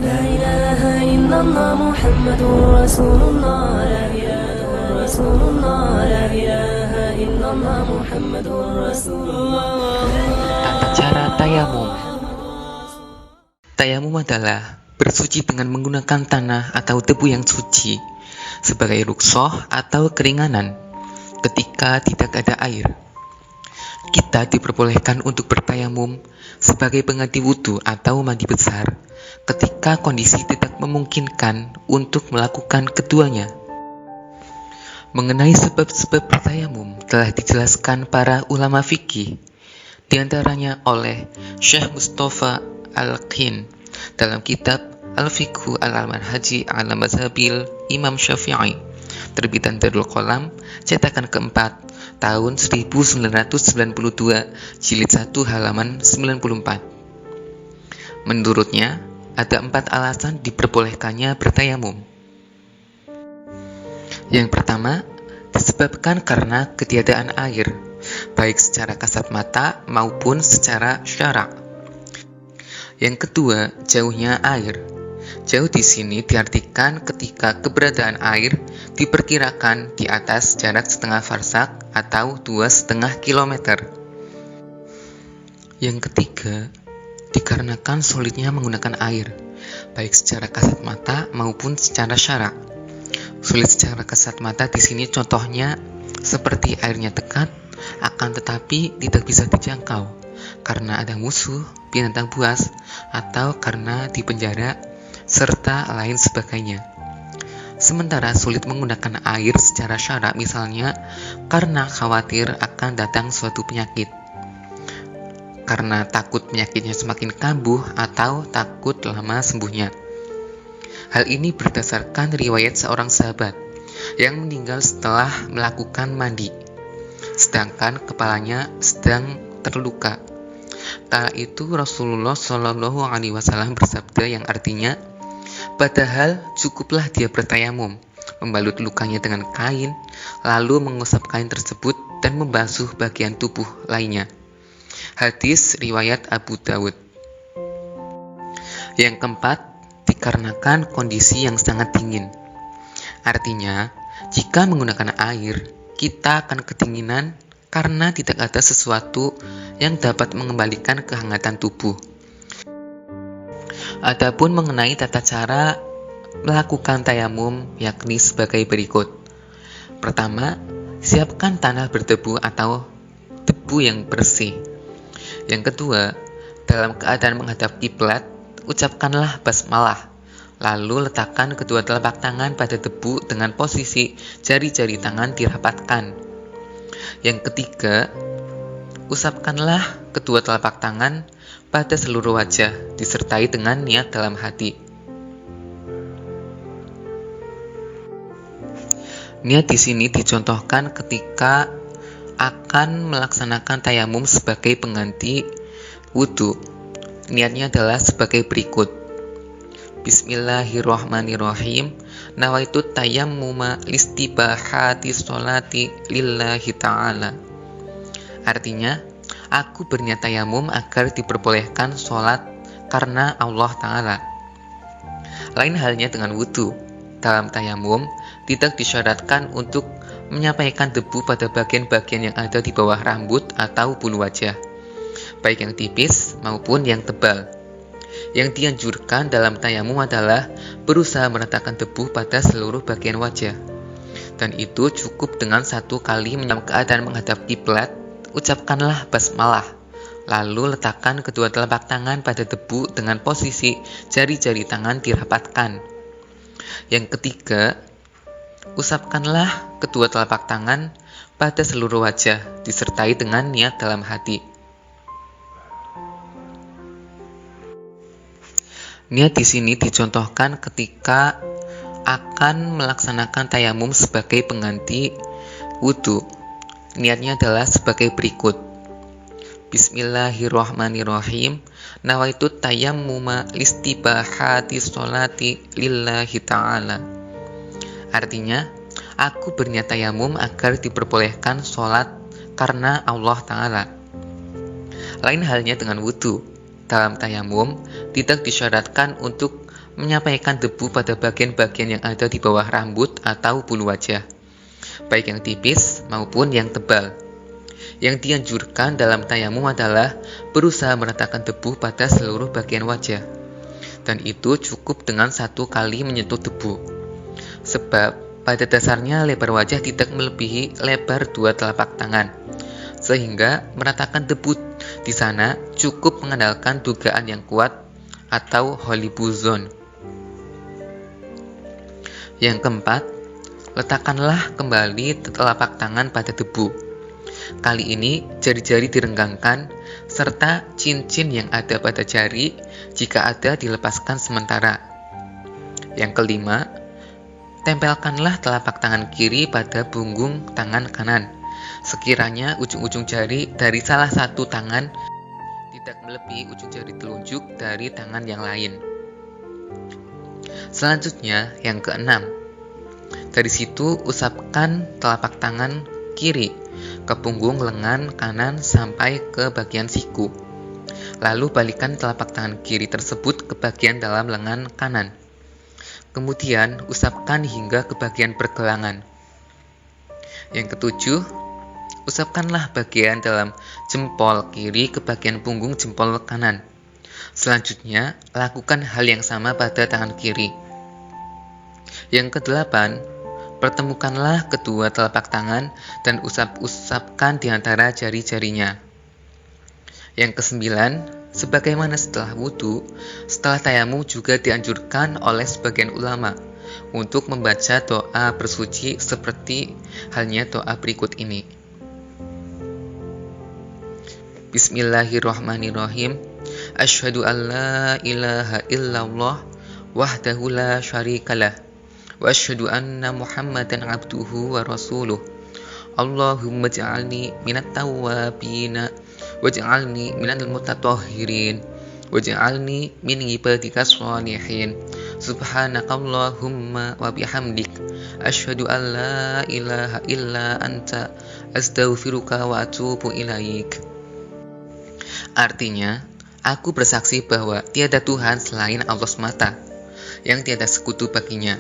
لا إله إلا الله محمد رسول الله لا إله رسول الله لا إله إلا الله محمد رسول الله. Tata cara tayamum. Tayamum adalah bersuci dengan menggunakan tanah atau debu yang suci sebagai rukhsah atau keringanan ketika tidak ada air. Kita diperbolehkan untuk bertayamum sebagai pengganti wudhu atau mandi besar ketika kondisi tidak memungkinkan untuk melakukan keduanya. Mengenai sebab-sebab bertayamum telah dijelaskan para ulama fikih, diantaranya oleh Syekh Mustafa Al-Qin dalam kitab Al-Fiqhu Al-Manhaji ala Mazhabil Imam Syafi'i, terbitan Darul Qalam, cetakan keempat, tahun 1992, jilid 1 halaman 94. Menurutnya, ada 4 alasan diperbolehkannya bertayamum. Yang pertama, disebabkan karena ketiadaan air, baik secara kasat mata maupun secara syara'. Yang kedua, jauhnya air. Jauh di sini diartikan ketika keberadaan air diperkirakan di atas jarak setengah farsak atau 2,5 kilometer. Yang ketiga, dikarenakan sulitnya menggunakan air, baik secara kasat mata maupun secara syara'. Sulit secara kasat mata di sini contohnya seperti airnya dekat, akan tetapi tidak bisa dijangkau karena ada musuh, binatang buas, atau karena di penjara, serta lain sebagainya. Sementara sulit menggunakan air secara syara' misalnya karena khawatir akan datang suatu penyakit, karena takut penyakitnya semakin kambuh atau takut lama sembuhnya. Hal ini berdasarkan riwayat seorang sahabat yang meninggal setelah melakukan mandi, sedangkan kepalanya sedang terluka. Kala itu Rasulullah Shallallahu Alaihi Wasallam bersabda yang artinya, padahal cukuplah dia bertayamum, membalut lukanya dengan kain, lalu mengusap kain tersebut dan membasuh bagian tubuh lainnya. Hadis riwayat Abu Dawud. Yang keempat, dikarenakan kondisi yang sangat dingin. Artinya, jika menggunakan air, kita akan kedinginan karena tidak ada sesuatu yang dapat mengembalikan kehangatan tubuh. Adapun mengenai tata cara melakukan tayamum yakni sebagai berikut. Pertama, siapkan tanah berdebu atau debu yang bersih. Yang kedua, dalam keadaan menghadap kiblat, ucapkanlah basmalah. Lalu letakkan kedua telapak tangan pada debu dengan posisi jari-jari tangan dirapatkan. Yang ketiga, usapkanlah kedua telapak tangan pada seluruh wajah disertai dengan niat dalam hati. Niat di sini dicontohkan ketika akan melaksanakan tayamum sebagai pengganti wudhu. Niatnya adalah sebagai berikut. Bismillahirrahmanirrahim. Nawaitu tayammuma listibahati sholati lillahi ta'ala. Artinya, aku berniat tayamum agar diperbolehkan sholat karena Allah Ta'ala. Lain halnya dengan wudhu. Dalam tayamum, tidak disyaratkan untuk menyampaikan debu pada bagian-bagian yang ada di bawah rambut atau bulu wajah, baik yang tipis maupun yang tebal. Yang dianjurkan dalam tayamum adalah berusaha meratakan debu pada seluruh bagian wajah. Dan itu cukup dengan 1 kali dalam keadaan menghadap kiblat, ucapkanlah basmalah. Lalu letakkan kedua telapak tangan pada debu dengan posisi jari-jari tangan dirapatkan. Yang ketiga, usapkanlah kedua telapak tangan pada seluruh wajah disertai dengan niat dalam hati. Niat di sini dicontohkan ketika akan melaksanakan tayamum sebagai pengganti wudhu. Niatnya adalah sebagai berikut. Bismillahirrahmanirrahim. Nawaitu tayammuma listibahati sholati lillahi ta'ala. Artinya, aku berniat tayamum agar diperbolehkan sholat karena Allah Ta'ala. Lain halnya dengan wudhu. Dalam tayamum, tidak disyaratkan untuk menyampaikan debu pada bagian-bagian yang ada di bawah rambut atau bulu wajah, baik yang tipis maupun yang tebal. Yang dianjurkan dalam tayamum adalah berusaha meratakan debu pada seluruh bagian wajah, dan itu cukup dengan 1 kali menyentuh debu. Sebab pada dasarnya lebar wajah tidak melebihi lebar 2 telapak tangan, sehingga meratakan debu di sana cukup mengandalkan dugaan yang kuat atau holibuzon. Yang keempat, letakkanlah kembali telapak tangan pada debu. Kali ini jari-jari direnggangkan, serta cincin yang ada pada jari jika ada dilepaskan sementara. Yang kelima, tempelkanlah telapak tangan kiri pada punggung tangan kanan. Sekiranya ujung-ujung jari dari salah satu tangan tidak melebihi ujung jari telunjuk dari tangan yang lain. Selanjutnya, yang keenam, dari situ usapkan telapak tangan kiri ke punggung lengan kanan sampai ke bagian siku. Lalu balikkan telapak tangan kiri tersebut ke bagian dalam lengan kanan. Kemudian usapkan hingga ke bagian pergelangan. Yang ketujuh, usapkanlah bagian dalam jempol kiri ke bagian punggung jempol kanan. Selanjutnya, lakukan hal yang sama pada tangan kiri. Yang kedelapan, pertemukanlah kedua telapak tangan dan usap-usapkan di antara jari-jarinya. Yang kesembilan, sebagaimana setelah wudhu, setelah tayamum juga dianjurkan oleh sebagian ulama untuk membaca doa bersuci seperti halnya doa berikut ini. Bismillahirrahmanirrahim. Asyhadu an la ilaha illallah wahdahu la syarikalah wa asyhadu anna Muhammadan abduhu wa rasuluh. Allahumma ja'alni minat tawwabina waj'alni minal mutatahhirin waj'alni min ibadika sholihin. Subhanakallahumma wa bihamdik asyhadu an la ilaha illa anta astaghfiruka wa atubu ilaik. Artinya, aku bersaksi bahwa tiada Tuhan selain Allah semata, yang tiada sekutu baginya.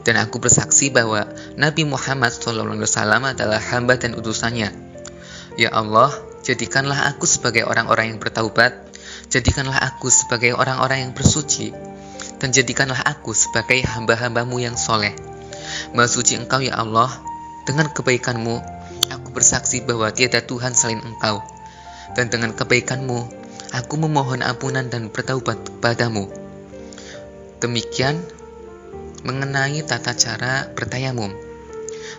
Dan aku bersaksi bahwa Nabi Muhammad SAW adalah hamba dan utusannya. Ya Allah, jadikanlah aku sebagai orang-orang yang bertaubat, jadikanlah aku sebagai orang-orang yang bersuci, dan jadikanlah aku sebagai hamba-hambamu yang soleh. Maha suci Engkau ya Allah, dengan kebaikanmu, aku bersaksi bahwa tiada Tuhan selain Engkau. Dan dengan kebaikanmu, aku memohon ampunan dan bertaubat kepadamu. Demikian mengenai tata cara bertayamum.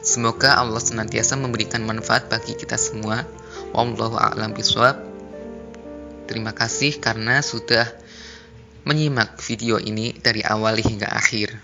Semoga Allah senantiasa memberikan manfaat bagi kita semua. Wallahu a'lam bishawab. Terima kasih karena sudah menyimak video ini dari awal hingga akhir.